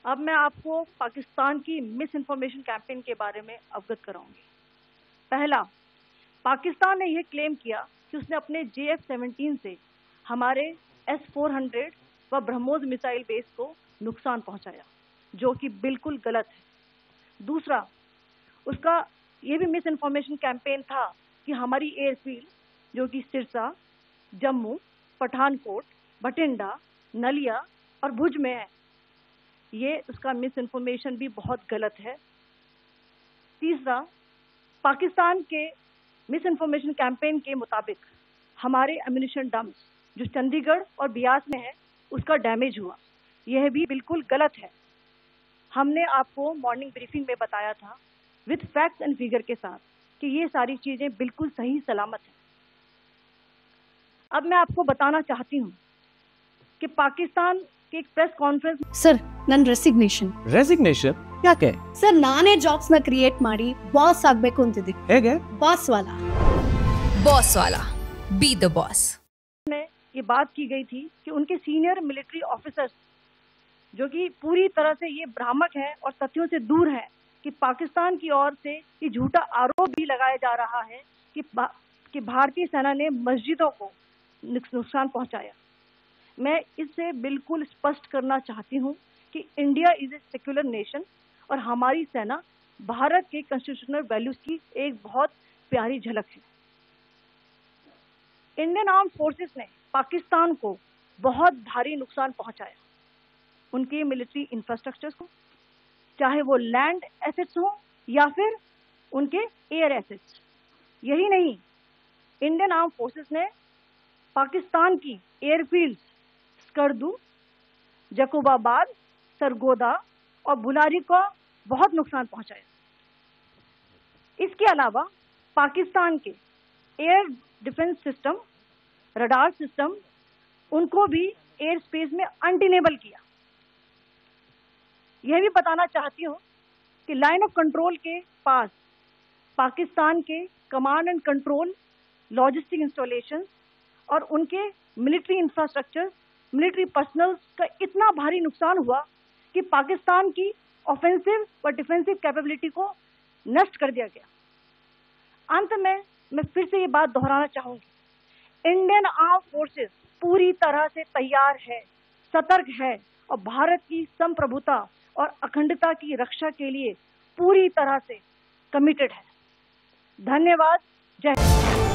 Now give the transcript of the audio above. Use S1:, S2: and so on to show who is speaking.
S1: अब मैं आपको पाकिस्तान की मिस इन्फॉर्मेशन कैंपेन के बारे में अवगत कराऊंगी। पहला, पाकिस्तान ने यह क्लेम किया कि उसने अपने JF-17 से हमारे S-400 व ब्रह्मोस मिसाइल बेस को नुकसान पहुंचाया, जो कि बिल्कुल गलत है। दूसरा, उसका यह भी मिस इन्फॉर्मेशन कैंपेन था कि हमारी एयरफील्ड, जो कि सिरसा, जम्मू, पठानकोट, बठिंडा, नलिया और भुज में है, ये उसका मिस इन्फॉर्मेशन भी बहुत गलत है। तीसरा, पाकिस्तान के मिस इन्फॉर्मेशन कैंपेन के मुताबिक हमारे एम्यूनिशन डम्प्स जो चंडीगढ़ और बियास में है, उसका डैमेज हुआ, यह भी बिल्कुल गलत है। हमने आपको मॉर्निंग ब्रीफिंग में बताया था विद फैक्ट्स एंड फिगर के साथ कि ये सारी चीजें बिल्कुल सही सलामत हैं। अब मैं आपको बताना चाहती हूँ कि पाकिस्तान के एक प्रेस कॉन्फ्रेंस
S2: ಸರ್ ನನ್ನ ರೆಸಿಗ್ನೇಷನ್
S3: ಯಾಕೆ?
S2: ಸರ್ ನಾನೇ ಜಾಬ್ಸ್ ನ ಕ್ರಿಯೇಟ್ ಮಾಡಿ ಬಾಸ್ ಆಗ್ಬೇಕು ಅಂತಿದ್ದೀನಿ.
S3: ಹೇಗೆ?
S2: Boss Vala
S4: be the boss
S1: में ये बात की गई थी कि उनके सीनियर मिलिट्री ऑफिसर्स, जो कि पूरी तरह से ये भ्रामक है और तथ्यों से दूर है, कि पाकिस्तान की ओर से ये झूठा आरोप भी लगाया जा रहा है कि भारतीय सेना ने मस्जिदों को नुकसान पहुंचाया। मैं इससे बिल्कुल स्पष्ट करना चाहती हूं कि India is a secular nation और हमारी सेना भारत के कॉन्स्टिट्यूशनल वैल्यूज की एक बहुत प्यारी झलक है। इंडियन आर्म फोर्सेस ने पाकिस्तान को बहुत भारी नुकसान पहुंचाया, उनके मिलिट्री इंफ्रास्ट्रक्चर को, चाहे वो लैंड एसेट्स हो या फिर उनके एयर एसेट्स। यही नहीं, इंडियन आर्म फोर्सेस ने पाकिस्तान की एयरफील्ड्स स्कर्दू, जकोबाबाद, सरगोदा और बुलारी को बहुत नुकसान पहुंचाया। इसके अलावा पाकिस्तान के air defence system, radar system, उनको भी एयर स्पेस में अनटेनेबल किया। यह भी बताना चाहती हूँ कि लाइन ऑफ कंट्रोल के पास पाकिस्तान के command and control, logistic installation और उनके मिलिट्री इंफ्रास्ट्रक्चर, मिलिट्री पर्सनल का इतना भारी नुकसान हुआ कि पाकिस्तान की ऑफेंसिव व डिफेंसिव कैपेबिलिटी को नष्ट कर दिया गया। अंत में मैं फिर से ये बात दोहराना चाहूंगी, इंडियन आर्म फोर्सेस पूरी तरह से तैयार है, सतर्क है और भारत की संप्रभुता और अखंडता की रक्षा के लिए पूरी तरह से कमिटेड है। धन्यवाद। जय हिंद।